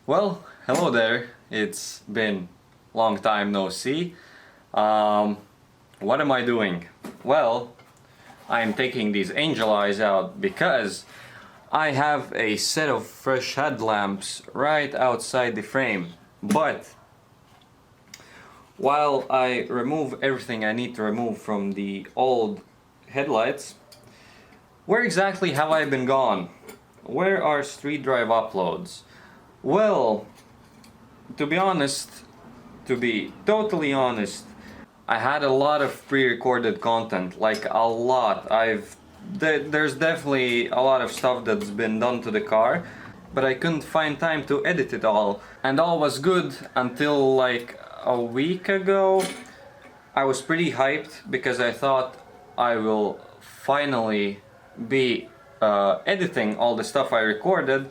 Well, hello there. It's been long time no see. What am I doing? Well, I'm taking these angel eyes out because I have a set of fresh headlamps right outside the frame. But while I remove everything I need to remove from the old headlights, where exactly have I been gone? Where are STREETDRIVE uploads? Well, to be honest, to be totally honest, I had a lot of pre-recorded content, like a lot. There's definitely a lot of stuff that's been done to the car, but I couldn't find time to edit it all. And all was good until like a week ago. I was pretty hyped because I thought I will finally be editing all the stuff I recorded.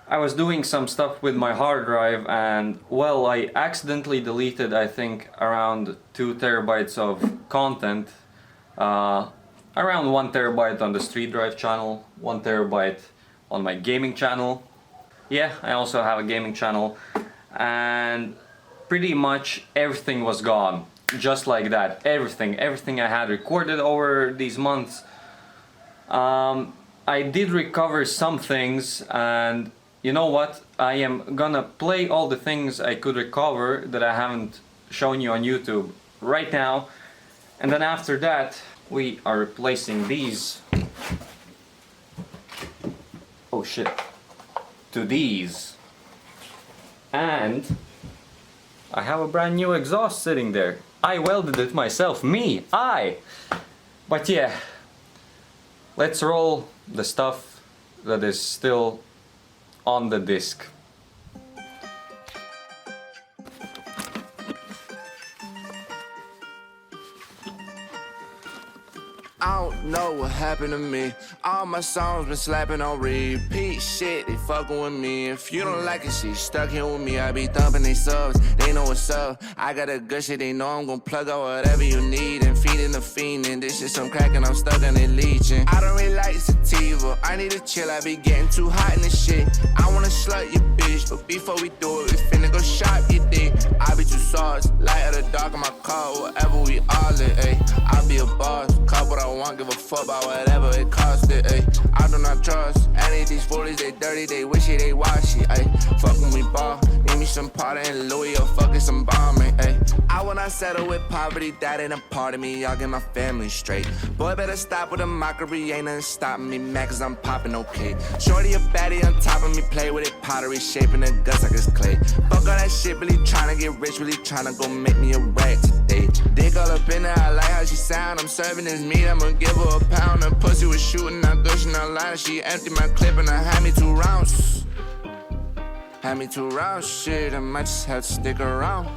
I was doing some stuff with my hard drive and, well, I accidentally deleted, I think, around 2 terabytes of content. Around 1 terabyte on the STREETDRIVE channel, 1 terabyte on my gaming channel. Yeah, I also have a gaming channel. And pretty much everything was gone. Just like that. Everything I had recorded over these months. I did recover some things, and you know what? I am gonna play all the things I could recover that I haven't shown you on YouTube right now. And then after that, we are replacing these. Oh shit. To these. And I have a brand new exhaust sitting there. I welded it myself. Me! But yeah. Let's roll the stuff that is still on the disc. I don't know what happened to me. All my songs been slapping on repeat. Shit, they fucking with me. If you don't like it, shit, stuck here with me. I be thumping they subs, they know what's up. I got a good shit, they know I'm gon' plug out whatever you need. And feeding the fiend, and this shit some crackin', I'm stuck in it leeching. I don't really like sativa, I need to chill, I be getting too hot in this shit. I wanna slut your bitch, but before we do it, we finna go shop your dick. I be too sauce, light of the dark in my car, whatever we all it, ayy. I be a boss, cut what I want, give a fuck about whatever it cost it, ayy. I do not trust any of these foolies, they dirty, they wishy, they washy, ayy. Fuck when we ball, need me some Potter and Louis or fucking some bombing, ayy. I will not settle with poverty, that ain't a part of me, y'all get my family straight. Boy, better stop with the mockery, ain't nothing stopping me, mad cause I'm popping okay. Shorty a baddie on top of me, play with it, pottery, shaping the guts like it's clay. Fuck all that shit, really tryna get rich, really tryna go make me a rat today. Dick all up in there, I like how she sound, I'm serving this meat, I'ma give her a pound. And pussy was shooting, I gushing her line, she emptied my clip and I had me 2 rounds. Had me 2 rounds, shit, I might just have to stick around.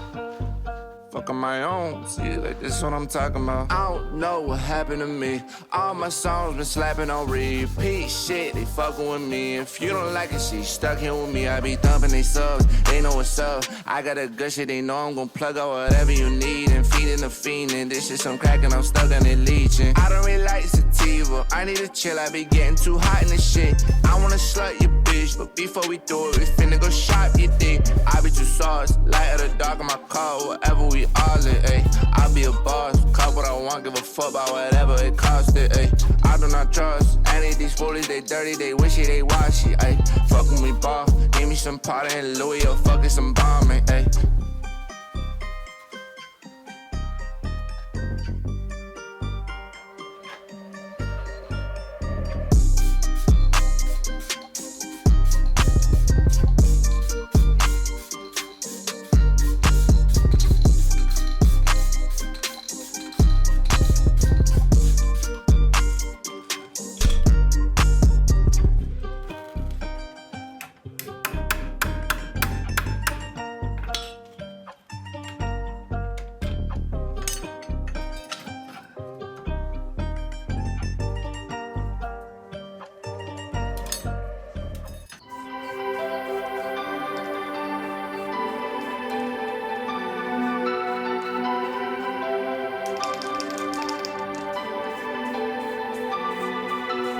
Fuck on my own, see, like this is what I'm talking about. I don't know what happened to me. All my songs been slapping on repeat. Shit, they fucking with me. If you don't like it, shit, stuck here with me. I be thumping they subs, they know what's up. I got a good shit, they know I'm gon' plug out whatever you need. And feeding the fiend, and this shit some crackin', I'm stuck in it leeching. I don't really like sativa, I need to chill, I be getting too hot in this shit. I wanna slut your bitch, but before we do it, we finna go shop your dick. I be too sauce, light of the dark in my car, whatever we all it, ayy. I be a boss, cut what I want, give a fuck about whatever it cost it, ayy. I do not trust any of these foolies, they dirty, they wishy, they washy, ayy. Fuck when we ball, give me some Potter and Louis or fucking some bombing, ayy.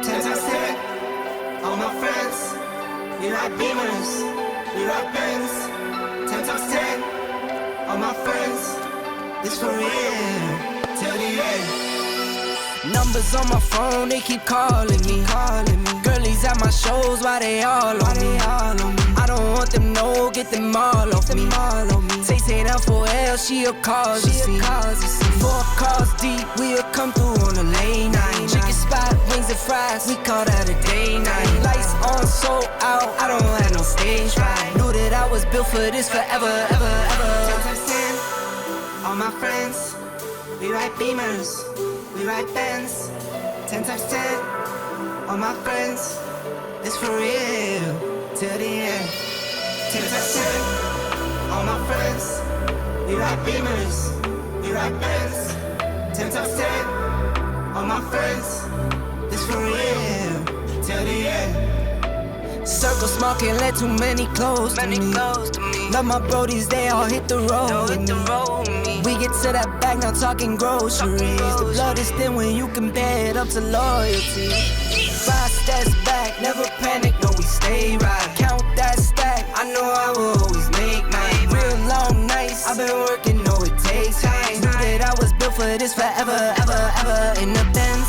As I said, all my friends, we like demons. we ride Benz, 10 times 10. All my friends, this for real, till the end. Numbers on my phone, they keep calling me. Girlies at my shows, why they all on me? I don't want them, no, get them all off me. Say that for L, she a cause, you see. 4 cars deep, we'll come through on a late night. Chicken spot, wings and fries, we call that a day night. Lights on, sold out, I don't have no stage fright. Knew that I was built for this forever, ever, ever. 10 times 10, all my friends, we ride Beamers, we ride Benz. 10 times 10, all my friends, this for real, till the end. 10 times 10, all my friends, we ride Beamers, we ride Benz. 10 times 10, all my friends, this for real, till the end. Circle small can't let too many close to me. Love my brodies, they all hit the road with me. We get to that bag, now talking groceries. The blood is thin when you compare it up to loyalty. 5 steps back, never panic, no we stay right. Count that stack, I know I will always make mine. Real long nights, I've been working, know it takes time. Knew that I was built for this forever, ever, ever. In the Benz,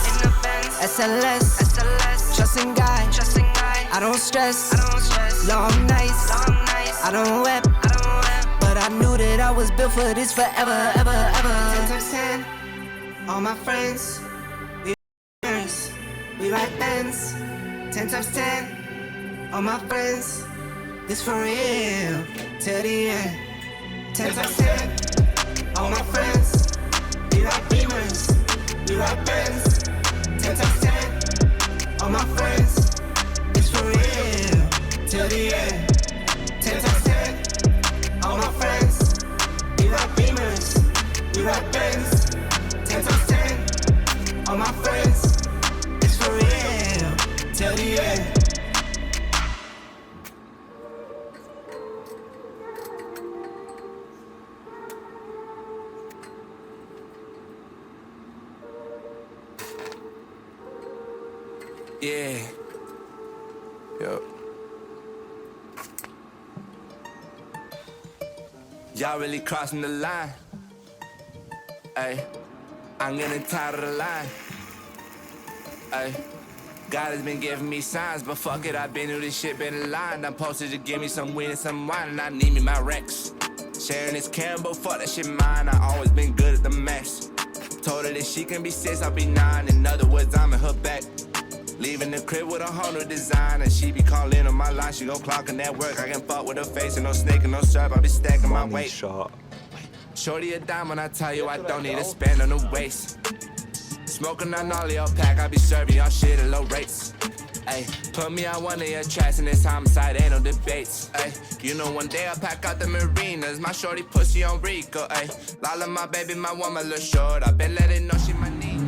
SLS, trust in God, I don't stress. Long nights, I don't wept, but I knew that I was built for this forever, ever, ever. 10 times 10, all my friends, we ride Benz. 10 times 10, all my friends, this for real, till the end. 10 times 10, all my friends, we ride Beamers, we ride Benz. 10 times 10, all my friends, this for real, till the end. 10 times 10, all my friends, we ride Beamers, we ride Benz. 10 times 10, all my friends, it's for real, till the end. Yeah. Yo. Y'all really crossing the line. Ay, I'm getting tired of the line. Ay, God has been giving me signs, but fuck it, I've been through this shit, been aligned. I'm posted to give me some weed and some wine, and I need me my Rex. Sharing this Campbell, fuck that shit mine. I always been good at the mess. Told her that she can be 6, I'll be 9. In other words, I'm in her back. Leaving the crib with a whole new design, and she be calling on my line. She go clocking that work. I can fuck with her face and no snake and no strap. I be stacking my weight. Shorty a dime when I tell you I don't need to spend on the waist. Smoking on all your pack, I be serving y'all shit at low rates. Ay, put me on one of your tracks and this homicide ain't no debates. Ay, you know one day I pack out the marinas, my shorty pussy on Rico. Ay, Lala my baby, my woman look short. I been letting know she my nina.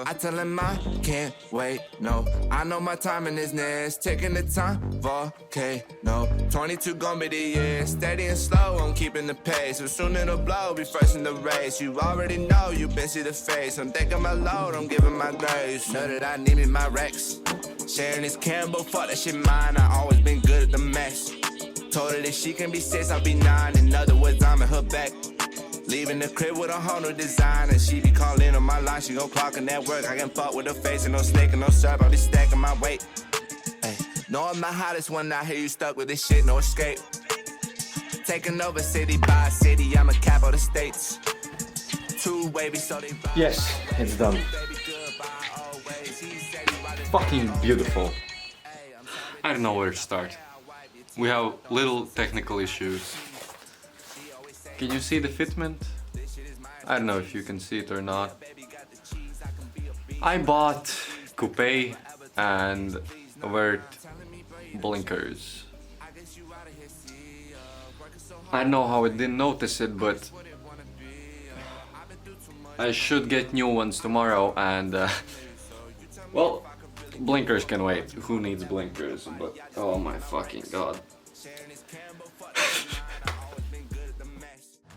I tell him I can't wait, no. I know my timing is next. Taking the time, volcano. 22 gon' be the year. Steady and slow, I'm keeping the pace. So soon it'll blow, be first in the race. You already know, you been see the face. I'm taking my load, I'm giving my grace. Know that I need me my Rex. Sharing this Campbell, fuck that shit mine. I always been good at the mess. Told her that she can be 6, I'll be 9. In other words, I'm in her back. Leaving the crib with a whole new design, and she be calling on my line. She gon' clockin' that work. I can fuck with her face and no snake and no strap. I be stacking my weight. Ay, know I'm the hottest one out here. You stuck with this shit, no escape. Taking over city by city. I'm a cap of the states. 2 wavy, so they. Yes, it's done. Fucking beautiful. I don't know where to start. We have little technical issues. Can you see the fitment? I don't know if you can see it or not. I bought coupe and vert blinkers. I don't know how I didn't notice it, but I should get new ones tomorrow, and well, blinkers can wait. Who needs blinkers? But oh my fucking god.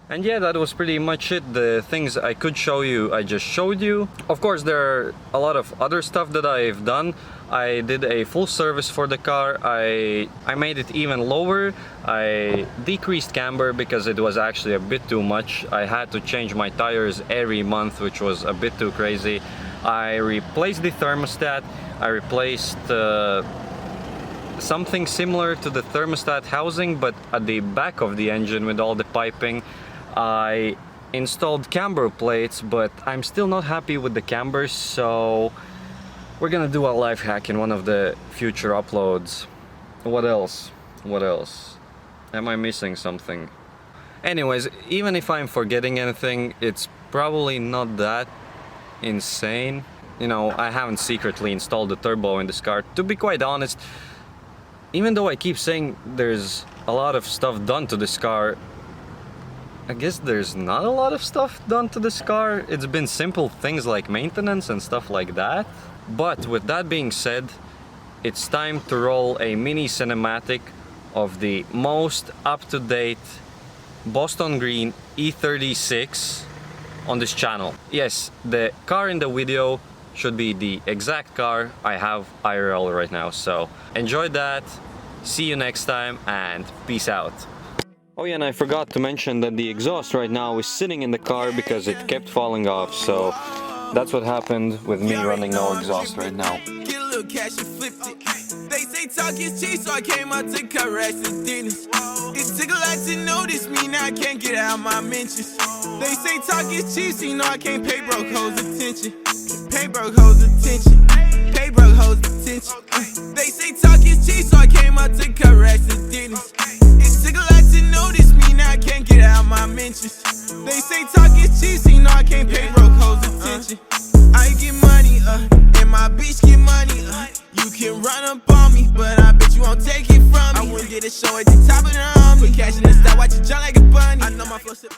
And yeah, that was pretty much it. The things I could show you, I just showed you. Of course, there are a lot of other stuff that I've done. I did a full service for the car. I made it even lower. I decreased camber because it was actually a bit too much. I had to change my tires every month, which was a bit too crazy. I replaced the thermostat. I replaced something similar to the thermostat housing, but at the back of the engine with all the piping. I installed camber plates, but I'm still not happy with the cambers, so we're gonna do a life hack in one of the future uploads. What else? What else? Am I missing something? Anyways, even if I'm forgetting anything, it's probably not that insane. You know, I haven't secretly installed the turbo in this car. To be quite honest, even though I keep saying there's a lot of stuff done to this car, I guess there's not a lot of stuff done to this car. It's been simple things like maintenance and stuff like that. But with that being said, it's time to roll a mini cinematic of the most up-to-date Boston Green E36 on this channel. Yes, the car in the video should be the exact car I have IRL right now. So enjoy that, see you next time, and peace out. Oh yeah, and I forgot to mention that the exhaust right now is sitting in the car because it kept falling off, so that's what happened with me running no exhaust right now. Get a little cash and flipped it. They say talk is cheap, so I came out to correct the dentist. It took a lot to notice me, now I can't get out my mentions. They say talk is cheap, so you know I can't pay broke hoes attention. Pay broke hoes attention. Pay broke hoes attention. They say talk is cheap, so I came out to correct the dentist. It took a lot to notice me, now I can't get out my mentions. They say talk is cheap, so you know I can't pay broke hoes attention. I get money, and my bitch get money, You can run up on me, but I bet you won't take it from me. I wouldn't get a show at the top of the army. Put cash in the style, watch it jump like a bunny. I know my flow.